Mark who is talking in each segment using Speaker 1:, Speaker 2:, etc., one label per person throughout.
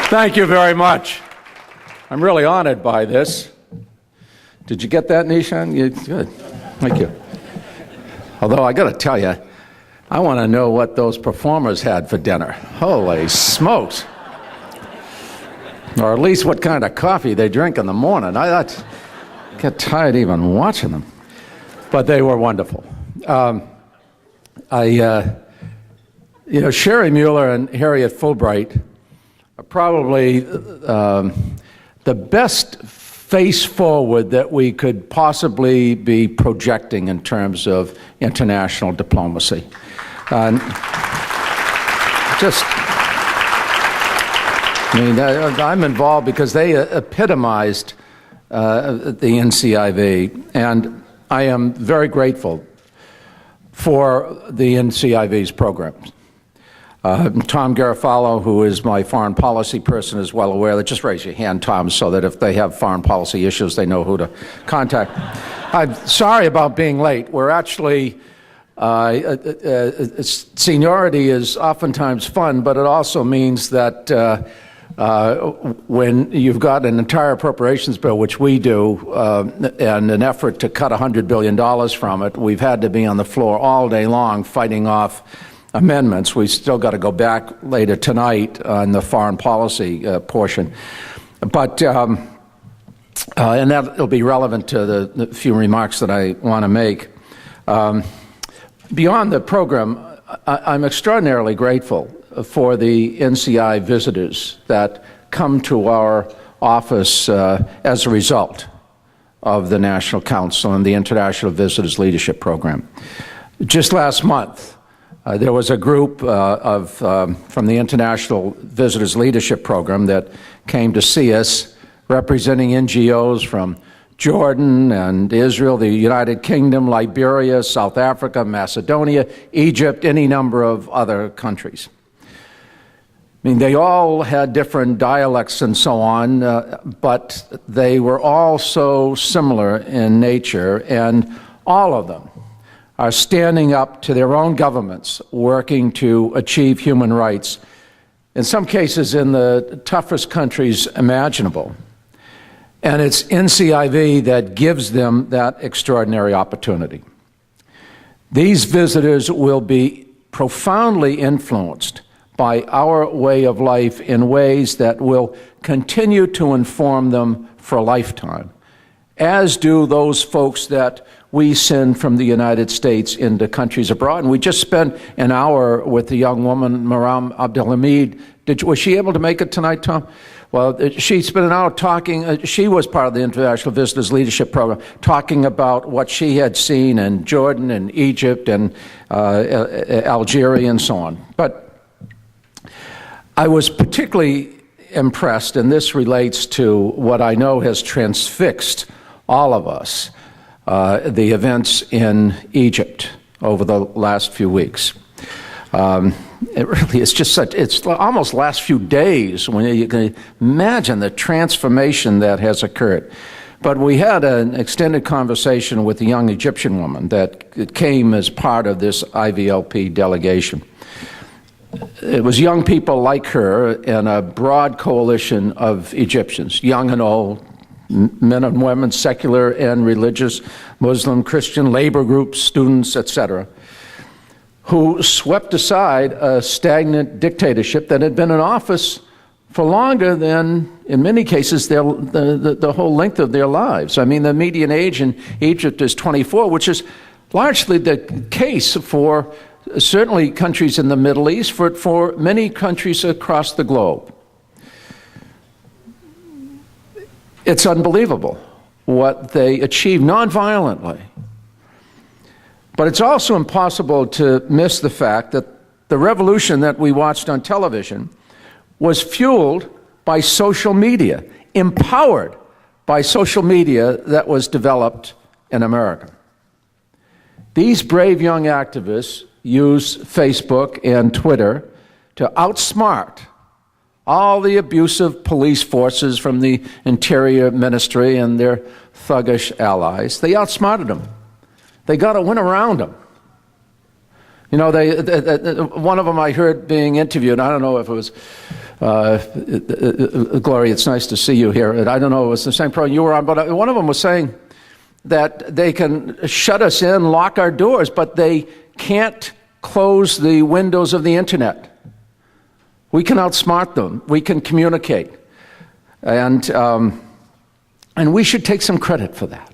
Speaker 1: Thank you very much. I'm really honored by this. Did you get that, Nishan? Good. Thank you. Although I got to tell you, I want to know what those performers had for dinner. Holy smokes. Or at least what kind of coffee they drink in the morning. I get tired even watching them. But they were wonderful. Sherry Mueller and Harriet Fulbright are probably the best face forward that we could possibly be projecting in terms of international diplomacy. I'm involved because they epitomized the NCIV, and I am very grateful for the NCIV's programs. Tom Garofalo, who is my foreign policy person, is well aware. Just raise your hand, Tom, so that if they have foreign policy issues, they know who to contact. I'm sorry about being late. We're actually, seniority is oftentimes fun, but it also means that when you've got an entire appropriations bill, which we do, and an effort to cut $100 billion from it, we've had to be on the floor all day long fighting off amendments. We still got to go back later tonight on the foreign policy portion. But, and that'll be relevant to the few remarks that I want to make. Beyond the program, I'm extraordinarily grateful for the NCI visitors that come to our office as a result of the National Council and the International Visitors Leadership Program. Just last month, there was a group from the International Visitors Leadership Program that came to see us, representing NGOs from Jordan and Israel, the United Kingdom, Liberia, South Africa, Macedonia, Egypt, any number of other countries. I mean, they all had different dialects and so on, but they were all so similar in nature, and all of them are standing up to their own governments, working to achieve human rights, in some cases in the toughest countries imaginable. And it's NCIV that gives them that extraordinary opportunity. These visitors will be profoundly influenced by our way of life in ways that will continue to inform them for a lifetime, as do those folks that we send from the United States into countries abroad. And we just spent an hour with the young woman, Moran Abdelhamid. Was she able to make it tonight, Tom? Well, she spent an hour talking. She was part of the International Visitors Leadership Program, talking about what she had seen in Jordan and Egypt and Algeria and so on. But I was particularly impressed, and this relates to what I know has transfixed all of us, the events in Egypt over the last few weeks. It really is just such, it's almost last few days when you can imagine the transformation that has occurred. But we had an extended conversation with a young Egyptian woman that came as part of this IVLP delegation. It was young people like her and a broad coalition of Egyptians, young and old, men and women, secular and religious, Muslim, Christian, labor groups, students, etc., who swept aside a stagnant dictatorship that had been in office for longer than, in many cases, the whole length of their lives. I mean, the median age in Egypt is 24, which is largely the case for certainly countries in the Middle East, for many countries across the globe. It's unbelievable what they achieved nonviolently. But it's also impossible to miss the fact that the revolution that we watched on television was fueled by social media, empowered by social media that was developed in America. These brave young activists use Facebook and Twitter to outsmart all the abusive police forces from the Interior Ministry and their thuggish allies. They outsmarted them. They got to win around them. You know, one of them I heard being interviewed, I don't know if it was Gloria, it's nice to see you here. And I don't know, it was the same program you were on, but one of them was saying that they can shut us in, lock our doors, but they can't close the windows of the internet. We can outsmart them. We can communicate. And we should take some credit for that.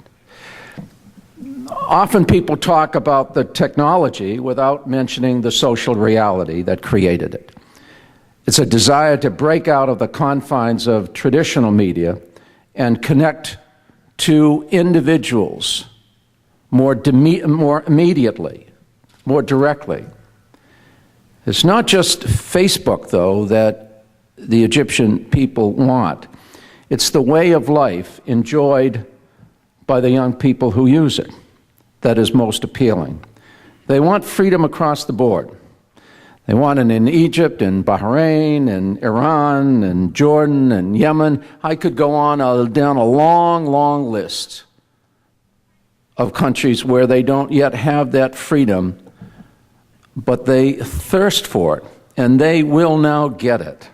Speaker 1: Often people talk about the technology without mentioning the social reality that created it. It's a desire to break out of the confines of traditional media and connect to individuals more immediately, more directly. It's not just Facebook, though, that the Egyptian people want. It's the way of life enjoyed by the young people who use it that is most appealing. They want freedom across the board. They want it in Egypt and Bahrain and Iran and Jordan and Yemen. I could go on down a long, long list of countries where they don't yet have that freedom, but they thirst for it, and they will now get it.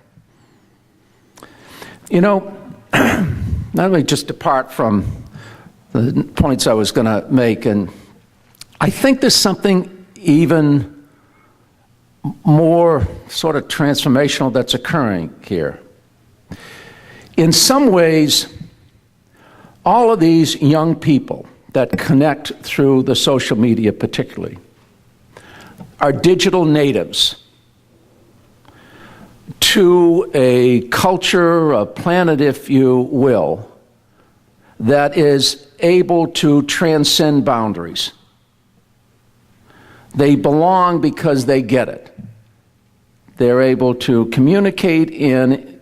Speaker 1: You know, let me just depart from the points I was going to make, and I think there's something even more sort of transformational that's occurring here. In some ways, all of these young people that connect through the social media particularly are digital natives to a culture, a planet, if you will, that is able to transcend boundaries. They belong because they get it. They're able to communicate in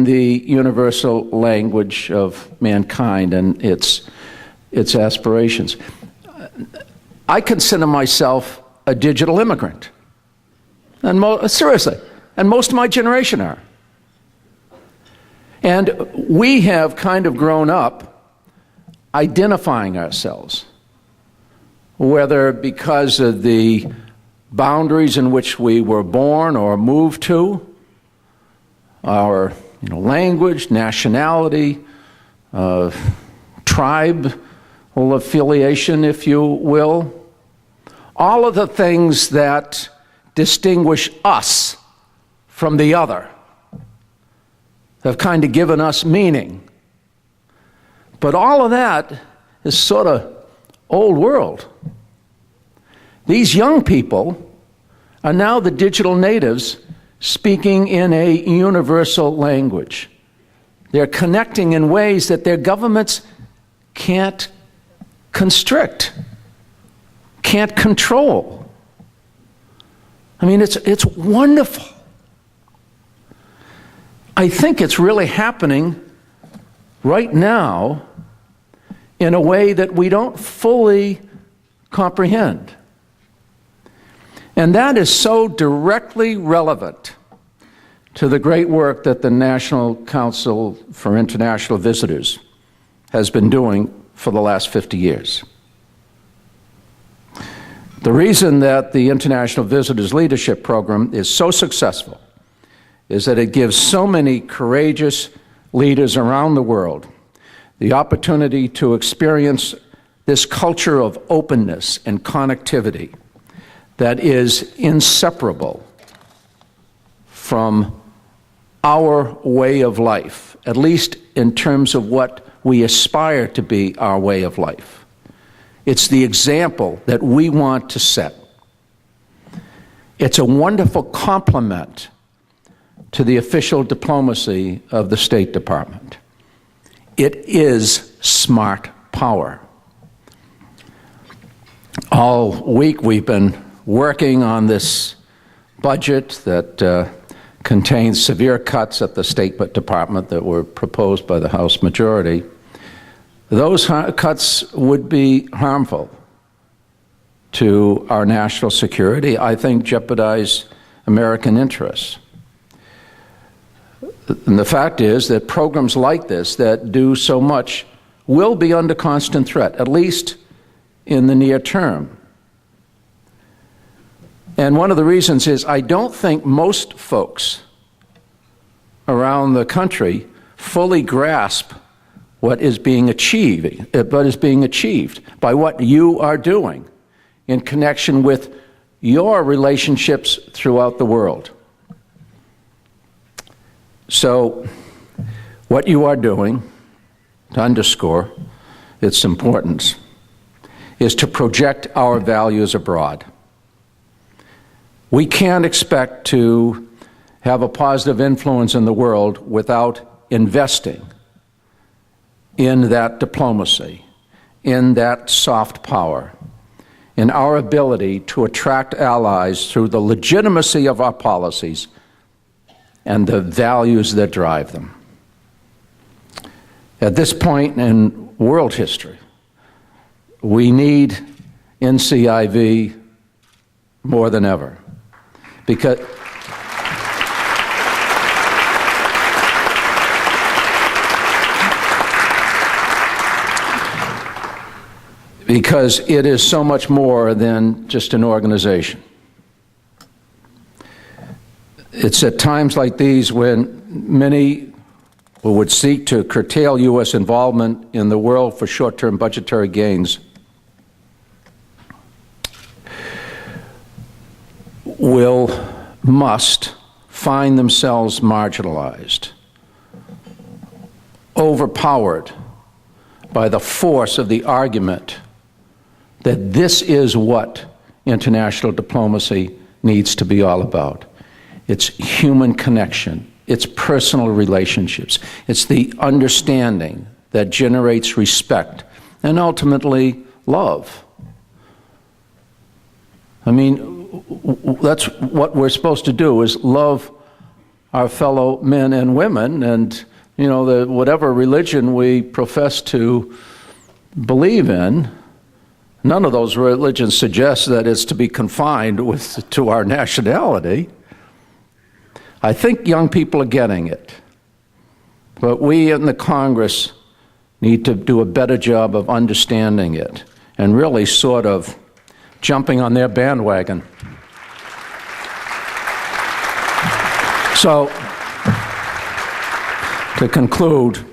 Speaker 1: the universal language of mankind and its aspirations. I consider myself a digital immigrant, and seriously, and most of my generation are. And we have kind of grown up identifying ourselves, whether because of the boundaries in which we were born or moved to, our language, nationality, tribal affiliation, if you will, all of the things that distinguish us from the other have kind of given us meaning. But all of that is sort of old world. These young people are now the digital natives speaking in a universal language. They're connecting in ways that their governments can't constrict, can't control. I mean, it's wonderful. I think it's really happening right now in a way that we don't fully comprehend. And that is so directly relevant to the great work that the National Council for International Visitors has been doing for the last 50 years. The reason that the International Visitors Leadership Program is so successful is that it gives so many courageous leaders around the world the opportunity to experience this culture of openness and connectivity that is inseparable from our way of life, at least in terms of what we aspire to be our way of life. It's the example that we want to set. It's a wonderful complement to the official diplomacy of the State Department. It is smart power. All week we've been working on this budget that contains severe cuts at the State Department that were proposed by the House majority. Those cuts would be harmful to our national security, I think jeopardize American interests. And the fact is that programs like this that do so much will be under constant threat, at least in the near term. And one of the reasons is I don't think most folks around the country fully grasp what is being achieved by what you are doing in connection with your relationships throughout the world. So, what you are doing, to underscore its importance, is to project our values abroad. We can't expect to have a positive influence in the world without investing in that diplomacy, in that soft power, in our ability to attract allies through the legitimacy of our policies and the values that drive them. At this point in world history, we need NCIV more than ever, because it is so much more than just an organization. It's at times like these when many who would seek to curtail U.S. involvement in the world for short-term budgetary gains must find themselves marginalized, overpowered by the force of the argument that this is what international diplomacy needs to be all about. It's human connection, it's personal relationships, it's the understanding that generates respect and ultimately love. I mean, that's what we're supposed to do, is love our fellow men and women, and whatever religion we profess to believe in. None of those religions suggest that it's to be confined to our nationality. I think young people are getting it, but we in the Congress need to do a better job of understanding it and really sort of jumping on their bandwagon. So, to conclude,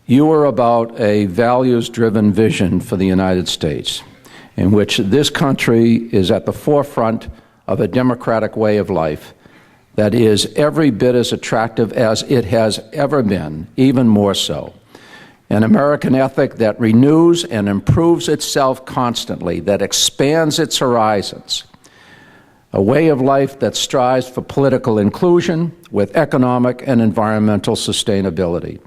Speaker 1: you are about a values-driven vision for the United States, in which this country is at the forefront of a democratic way of life that is every bit as attractive as it has ever been, even more so. An American ethic that renews and improves itself constantly, that expands its horizons. A way of life that strives for political inclusion with economic and environmental sustainability.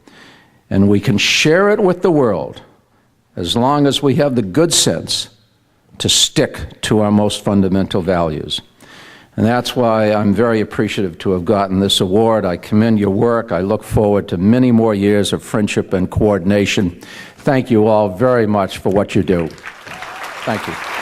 Speaker 1: And we can share it with the world as long as we have the good sense to stick to our most fundamental values. And that's why I'm very appreciative to have gotten this award. I commend your work. I look forward to many more years of friendship and coordination. Thank you all very much for what you do. Thank you.